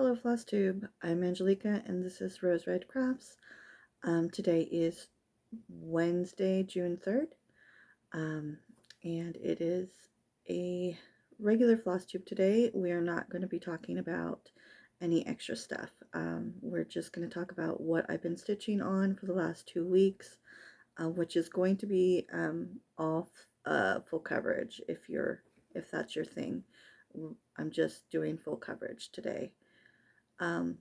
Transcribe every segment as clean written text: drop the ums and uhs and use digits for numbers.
Hello Flosstube, I'm Angelica and this is Rose Red Crafts. Today is Wednesday, June 3rd, and it is a regular Flosstube today. We are not going to be talking about any extra stuff. We're just going to talk about what I've been stitching on for the last 2 weeks, which is going to be all full coverage if that's your thing. I'm just doing full coverage today.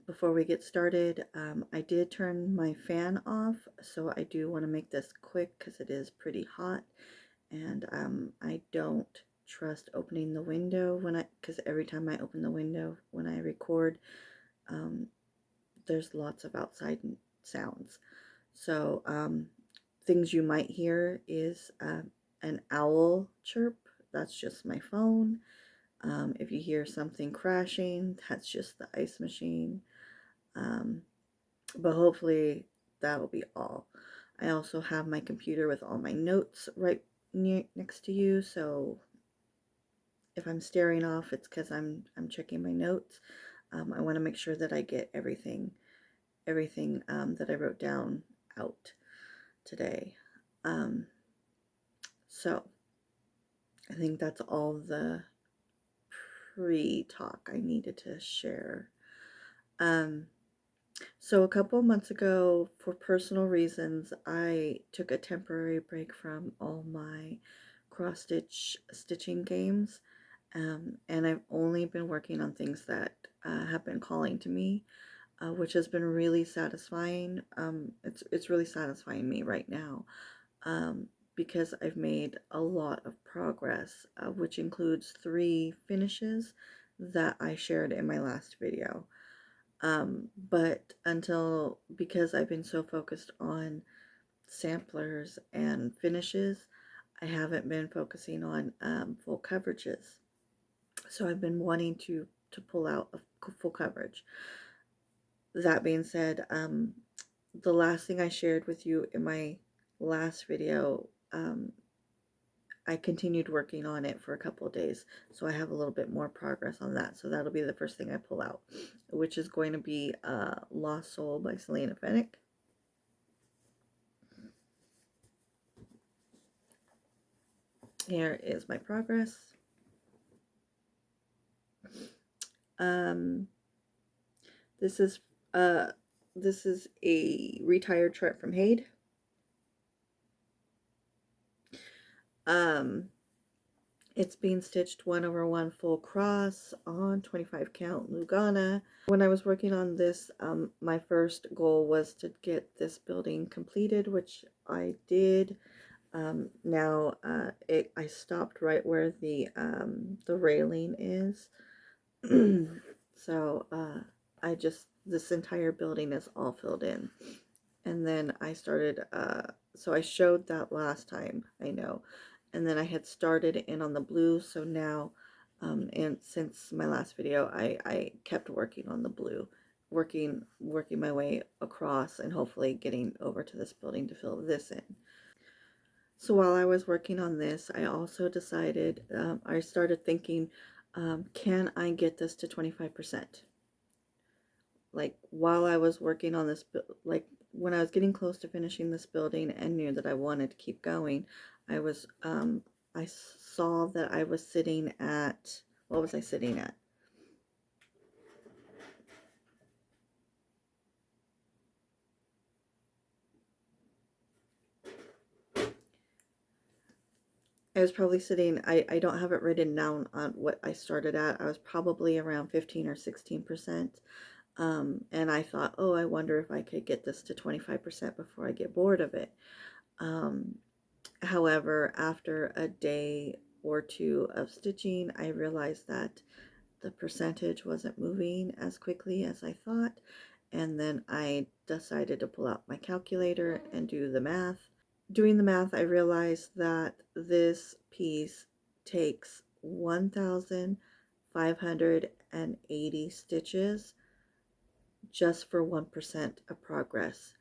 Before we get started, I did turn my fan off, so I do want to make this quick because it is pretty hot, and I don't trust opening the window because every time I open the window when I record, there's lots of outside sounds. So things you might hear is an owl chirp. That's just my phone. If you hear something crashing, that's just the ice machine. But hopefully that'll be all. I also have my computer with all my notes right next to you, so if I'm staring off, it's because I'm checking my notes. I want to make sure that I get everything that I wrote down out today. So I think that's all the pre-talk I needed to share. So a couple months ago, for personal reasons, I took a temporary break from all my cross-stitch stitching games, and I've only been working on things that have been calling to me, which has been really satisfying. It's really satisfying me right now, because I've made a lot of progress, which includes 3 finishes that I shared in my last video. But because I've been so focused on samplers and finishes, I haven't been focusing on full coverages. So I've been wanting to pull out a full coverage. That being said, the last thing I shared with you in my last video, I continued working on it for a couple of days, so I have a little bit more progress on that. So that'll be the first thing I pull out, which is going to be Lost Soul by Selina Fenech. Here is my progress. This is a retired chart from HAED. It's being stitched 1/1 full cross on 25 count Lugana. When I was working on this, my first goal was to get this building completed, which I did. Now I stopped right where the railing is. So this entire building is all filled in. And then I started, so I showed that last time, I know. And then I had started in on the blue, so now, and since my last video, I kept working on the blue, working my way across and hopefully getting over to this building to fill this in. So while I was working on this, I also decided, I started thinking, can I get this to 25%? Like while I was working on this, like when I was getting close to finishing this building and knew that I wanted to keep going, I saw that I was sitting at, what was I sitting at? I was probably sitting, I don't have it written down on what I started at. I was probably around 15 or 16%. And I thought, oh, I wonder if I could get this to 25% before I get bored of it. However, after a day or 2 of stitching, I realized that the percentage wasn't moving as quickly as I thought, and then I decided to pull out my calculator and do the math. Doing the math, I realized that this piece takes 1,580 stitches just for 1% of progress.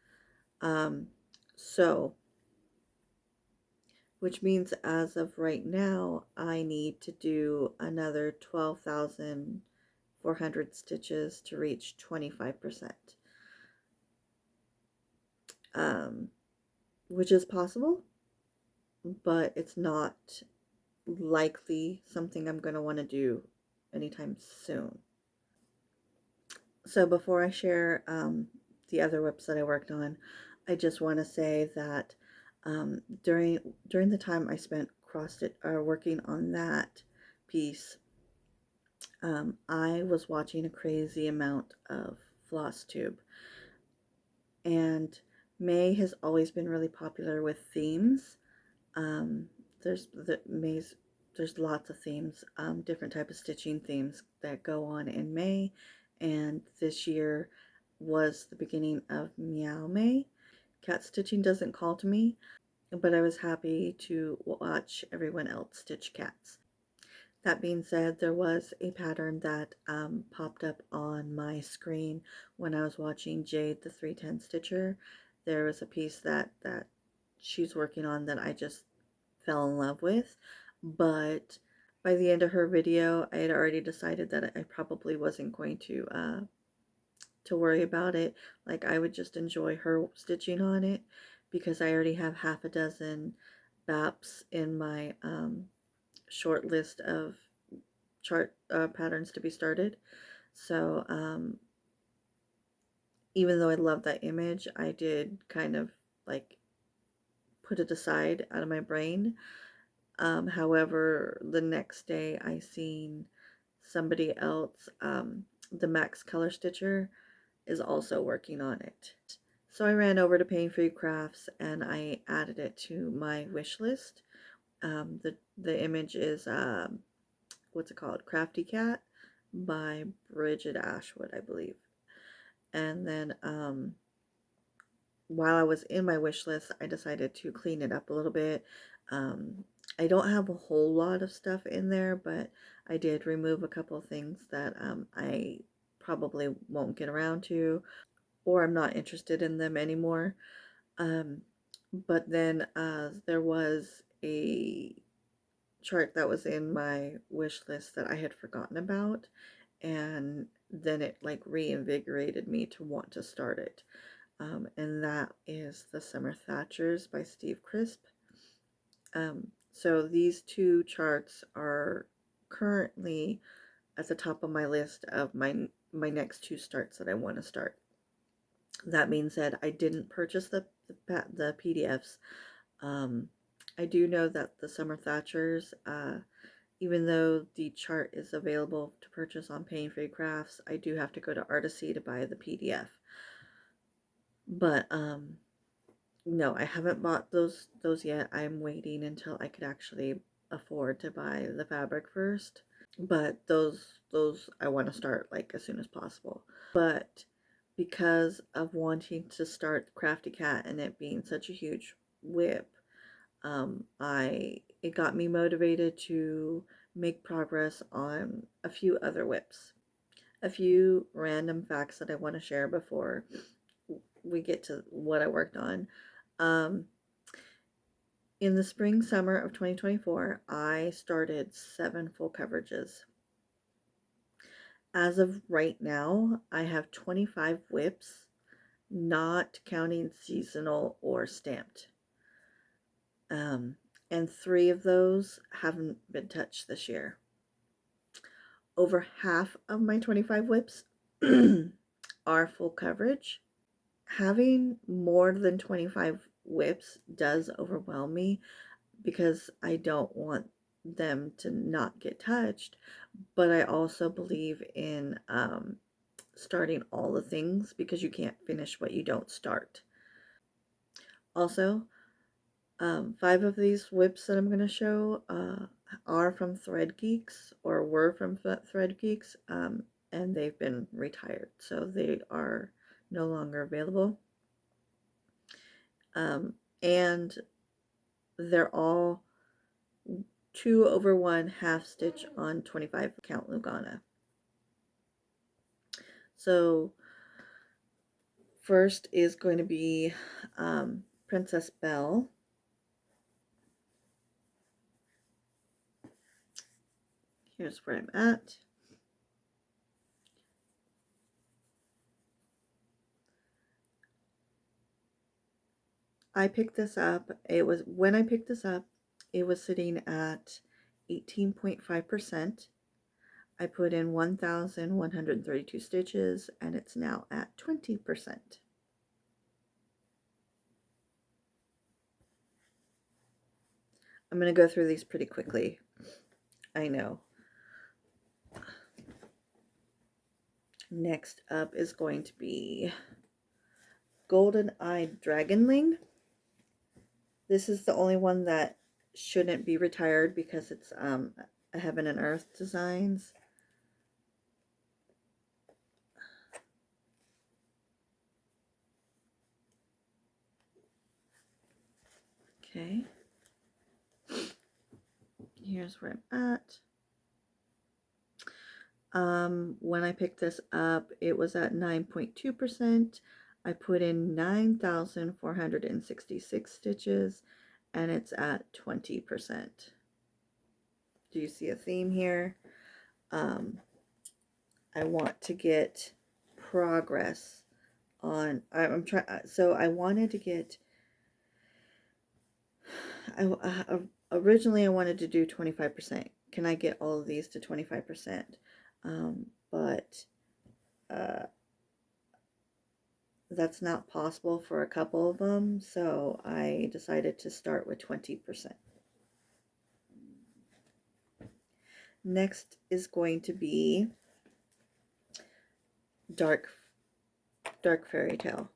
Which means as of right now, I need to do another 12,400 400 stitches to reach 25%, which is possible, but it's not likely something I'm going to want to do anytime soon. So before I share the other whips that I worked on, I just want to say that during the time I spent working on that piece, I was watching a crazy amount of Flosstube, and May has always been really popular with themes. There's lots of themes, different type of stitching themes that go on in May, and this year was the beginning of Meow May. Cat stitching doesn't call to me, but I was happy to watch everyone else stitch cats. That being said, there was a pattern that popped up on my screen when I was watching Jade the 310 Stitcher. There was a piece that she's working on that I just fell in love with, but by the end of her video, I had already decided that I probably wasn't going to worry about it. Like, I would just enjoy her stitching on it, because I already have half a dozen BAPs in my short list of chart patterns to be started. So even though I love that image, I did kind of like put it aside out of my brain. However, the next day I seen somebody else, the Max Color Stitcher, is also working on it. So I ran over to Pain Free Crafts and I added it to my wish list. The image is what's it called? Crafty Cat by Bridget Ashwood, I believe. And then while I was in my wish list, I decided to clean it up a little bit. I don't have a whole lot of stuff in there, but I did remove a couple of things that I probably won't get around to, or I'm not interested in them anymore. But then there was a chart that was in my wish list that I had forgotten about, and then it like reinvigorated me to want to start it. And that is the Summer Thatchers by Steve Crisp. So these two charts are currently at the top of my list of my next two starts that I want to start. That being said, I didn't purchase the PDFs. I do know that the Summer Thatchers, even though the chart is available to purchase on Pain Free Crafts, I do have to go to Artisy to buy the PDF. But no, I haven't bought those yet. I'm waiting until I could actually afford to buy the fabric first. But those I want to start like as soon as possible. But because of wanting to start Crafty Cat and it being such a huge whip, it got me motivated to make progress on a few other whips. A few random facts that I want to share before we get to what I worked on. In the spring summer of 2024, I started 7 full coverages. As of right now, I have 25 whips, not counting seasonal or stamped. And 3 of those haven't been touched this year. Over half of my 25 whips are full coverage. Having more than 25 whips does overwhelm me because I don't want them to not get touched, but I also believe in starting all the things because you can't finish what you don't start. Also, 5 of these whips that I'm going to show are from Thread Geeks, or were from Thread Geeks, and they've been retired, so they are no longer available. And they're all 2/1 half stitch on 25 count Lugana. So first is going to be Princess Belle. Here's where I'm at. I picked this up. When I picked this up, it was sitting at 18.5%. I put in 1,132 stitches and it's now at 20%. I'm going to go through these pretty quickly. I know. Next up is going to be Golden-Eyed Dragonling. This is the only one that shouldn't be retired because it's a Heaven and Earth designs. Okay. Here's where I'm at. When I picked this up, it was at 9.2%. I put in 9,466 stitches and it's at 20%. Do you see a theme here? I want to get progress on, I'm trying, so I wanted to get, originally I wanted to do 25%. Can I get all of these to 25%? But that's not possible for a couple of them, so I decided to start with 20%. Next is going to be Dark Faerytale.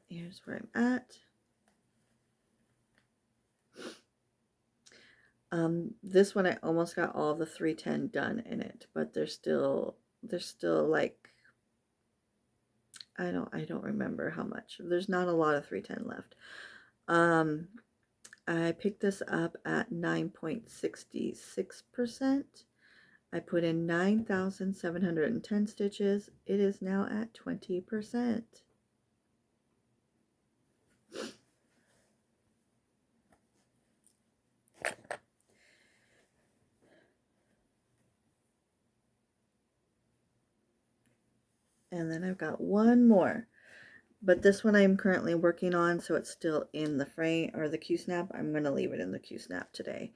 Here's where I'm at. This one I almost got all the 310 done in it, but there's still like, I don't remember how much. There's not a lot of 310 left. I picked this up at 9.66%. I put in 9,710 stitches. It is now at 20%. And then I've got one more, but this one I'm currently working on, so it's still in the frame or the Q-snap. I'm going to leave it in the Q-snap today.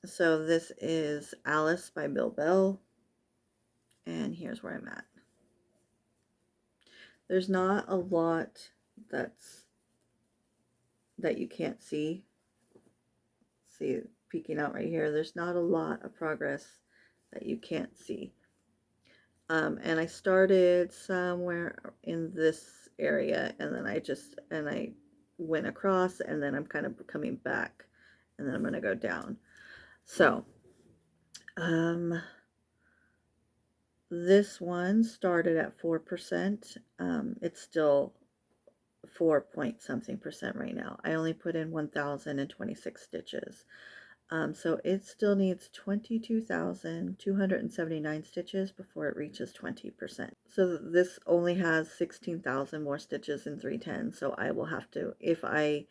So this is Alice by Belle, and here's where I'm at. There's not a lot that you can't see. See, peeking out right here, there's not a lot of progress that you can't see. And I started somewhere in this area, and then I went across, and then I'm kind of coming back, and then I'm going to go down. So, this one started at 4%. It's still 4 point something percent right now. I only put in 1,026 stitches. So it still needs 22,279 stitches before it reaches 20%. So this only has 16,000 more stitches in 310. So I will have to, if I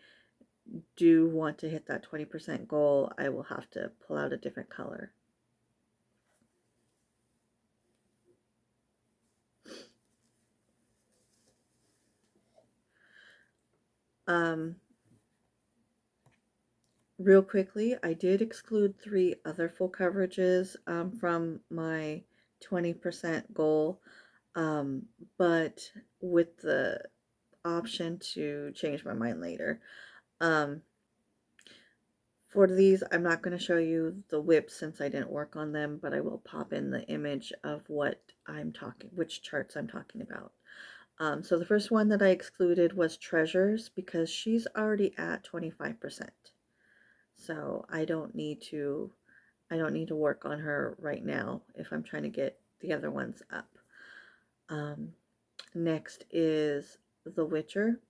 do want to hit that 20% goal, I will have to pull out a different color. Real quickly, I did exclude 3 other full coverages from my 20% goal, but with the option to change my mind later. For these, I'm not going to show you the whips since I didn't work on them, but I will pop in the image of which charts I'm talking about. So the first one that I excluded was Treasures because she's already at 25%. So I don't need to work on her right now if I'm trying to get the other ones up. Next is The Witcher.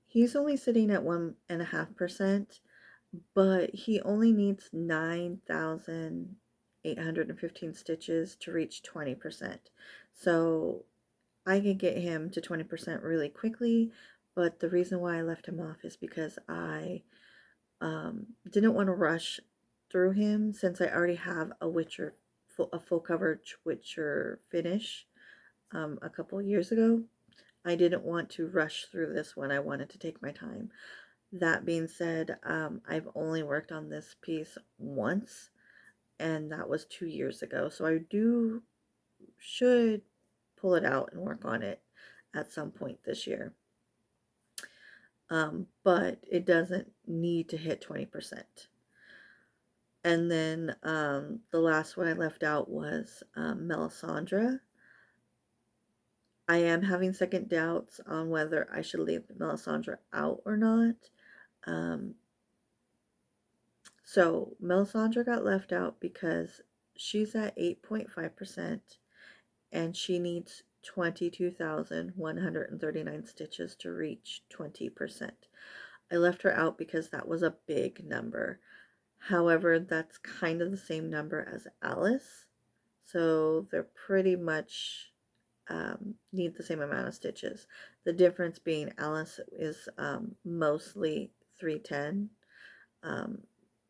He's only sitting at 1.5%, but he only needs 9,815 stitches to reach 20%. So I can get him to 20% really quickly, but the reason why I left him off is because I didn't want to rush through him since I already have a full coverage Witcher finish a couple years ago. I didn't want to rush through this one. I wanted to take my time. That being said, I've only worked on this piece once, and that was 2 years ago. So I should pull it out and work on it at some point this year. But it doesn't need to hit 20%. And then the last one I left out was Melisandre. I am having second doubts on whether I should leave Melisandre out or not. So Melisandre got left out because she's at 8.5% and she needs 22,139 stitches to reach 20%. I left her out because that was a big number. However, that's kind of the same number as Alice. So they're pretty much need the same amount of stitches. The difference being Alice is mostly 310.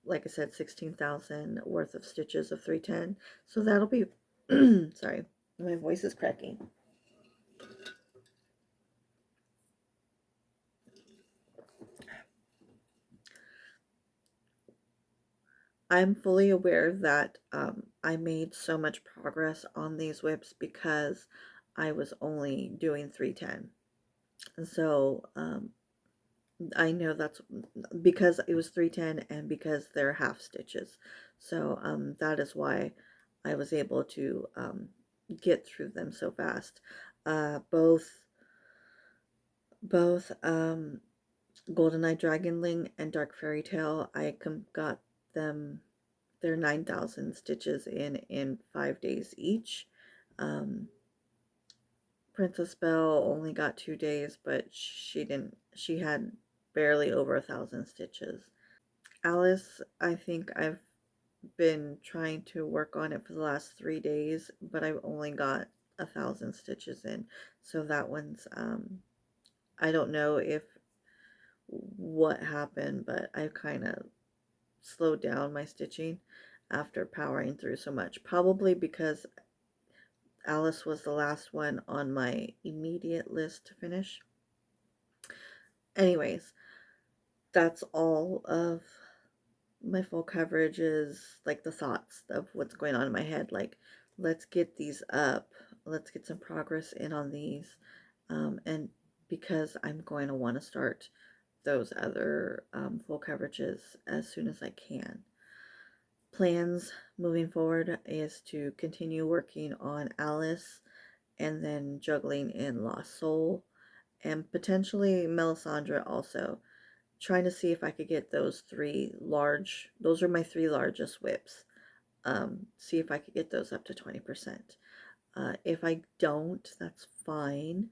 Like I said, 16,000 worth of stitches of 310. So that'll be, sorry, my voice is cracking. I'm fully aware that I made so much progress on these whips because I was only doing 310. And so I know that's because it was 310 and because they're half stitches. So that is why I was able to get through them so fast. Both GoldenEye Dragonling and Dark Faerytale, I got them their 9,000 stitches in 5 days each. Princess Belle only got 2 days, but she had barely over 1,000 stitches. Alice, I think I've been trying to work on it for the last 3 days, but I've only got 1,000 stitches in. So that one's, I don't know what happened, but I kind of slowed down my stitching after powering through so much. Probably because Alice was the last one on my immediate list to finish. Anyways, that's all of my full coverage, is like the thoughts of what's going on in my head. Like, let's get these up. Let's get some progress in on these. And because I'm going to want to start those other full coverages as soon as I can. Plans moving forward is to continue working on Alice and then juggling in Lost Soul and potentially Melisandre also. Trying to see if I could get those those are my 3 largest whips. See if I could get those up to 20%. If I don't, that's fine.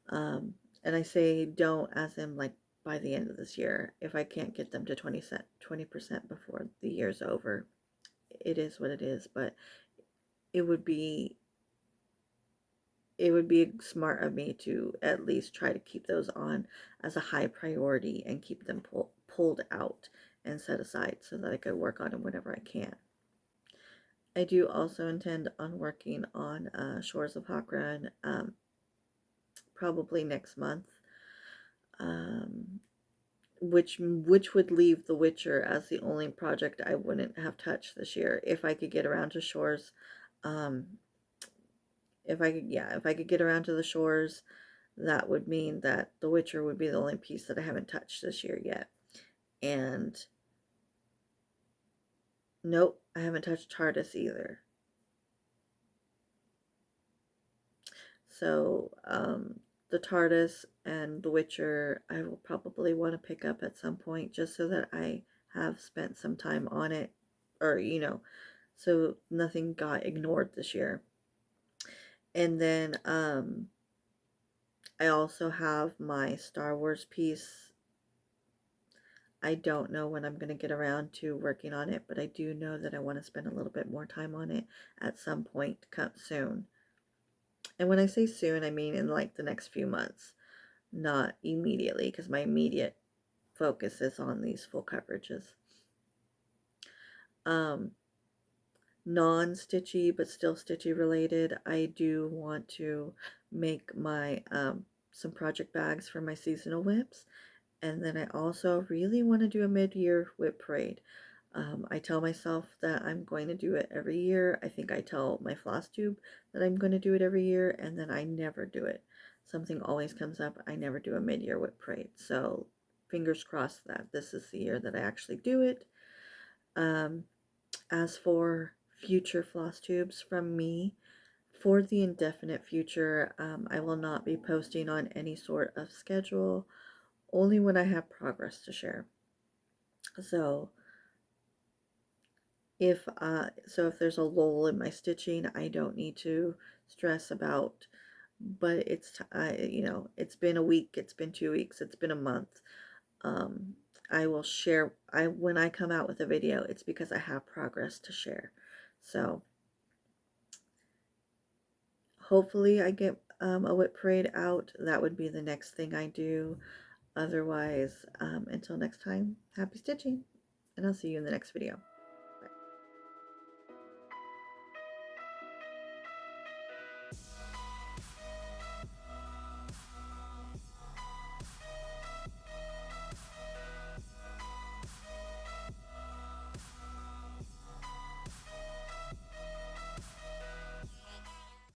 And I say don't as in like by the end of this year. If I can't get them to 20% before the year's over, it is what it is. But it would be smart of me to at least try to keep those on as a high priority and keep them pulled out and set aside so that I could work on them whenever I can. I do also intend on working on Shores of Hakran probably next month, which would leave The Witcher as the only project I wouldn't have touched this year if I could get around to Shores. If I could get around to the Shores, that would mean that The Witcher would be the only piece that I haven't touched this year yet. And nope, I haven't touched TARDIS either. So the TARDIS and The Witcher I will probably want to pick up at some point just so that I have spent some time on it, or so nothing got ignored this year. And then I also have my Star Wars piece. I don't know when I'm going to get around to working on it, but I do know that I want to spend a little bit more time on it at some point soon. And when I say soon, I mean in like the next few months, not immediately, because my immediate focus is on these full coverages. um, non-stitchy but still stitchy related, I do want to make my some project bags for my seasonal whips. And then I also really want to do a mid-year whip parade. I tell myself that I'm going to do it every year. I think I tell my Flosstube that I'm going to do it every year, and then I never do it. Something always comes up. I never do a mid-year whip parade. So fingers crossed that this is the year that I actually do it. As for future Flosstubes from me, for the indefinite future, I will not be posting on any sort of schedule, only when I have progress to share. So if there's a lull in my stitching, I don't need to stress about. But it's been a week, it's been 2 weeks, it's been a month. Um, I will share. When I come out with a video, it's because I have progress to share. So hopefully I get a whip parade out. That would be the next thing I do. Otherwise, until next time, happy stitching, and I'll see you in the next video.